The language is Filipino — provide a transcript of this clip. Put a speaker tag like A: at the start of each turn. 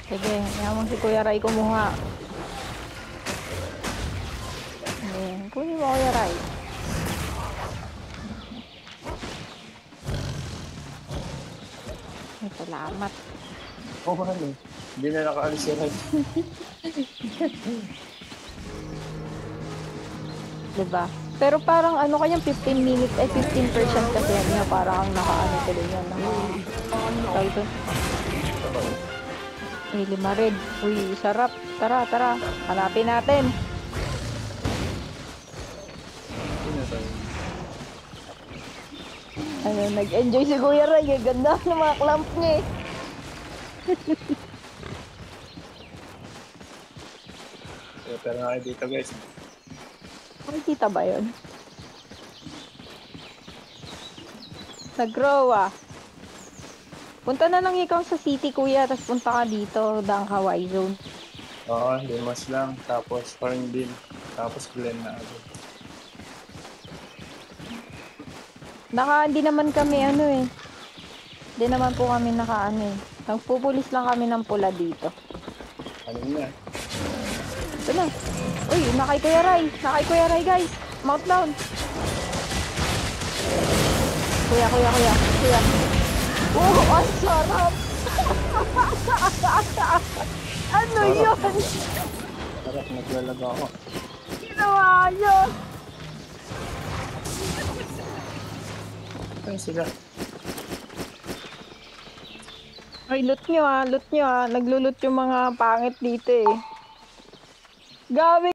A: Sige, yaman si Kuya Ray kumuha. Ayan, kunin mo Kuya Ray. Ay, salamat.
B: Oo, ano. Hindi na nakaalis si Ray.
A: Diba? Pero parang ano kanyang 15 minutes, 15% kasi yan niya. Parang ang naka-ano tuloy yan. Tawag doon. Eh, 5 red. Uy, sarap. Tara, tara. Hanapin natin.
B: Sino tayo?
A: Ano, nag-enjoy si Kuya Ray. Ang ganda ng mga clamp niya eh.
B: Pero nga kayo dito guys.
A: Makikita ba yun? Nag-grow ah. Punta na lang ikaw sa city, kuya. Tapos punta ka dito, daang Hawaii Zone.
B: Oo, Limas lang. Tapos Farmville. Tapos Glen na agad.
A: Hindi naman kami ano eh. Hindi naman po kami naka-ano eh. Nagpupulis lang kami ng pula dito.
B: Ano na?
A: Ito na. Uy, nakay Kuya Ray. Nakay Kuya Ray, guys. Mount down. Kuya. Kuya. Oh, ang sarap. Ano
B: Sarap.
A: yun?
B: Sarap, naglalaga ako.
A: Ginawa nyo.
B: Ay, sila.
A: Ay, loot nyo ah. Loot nyo ah. Naglulot yung mga pangit dito eh. Gabi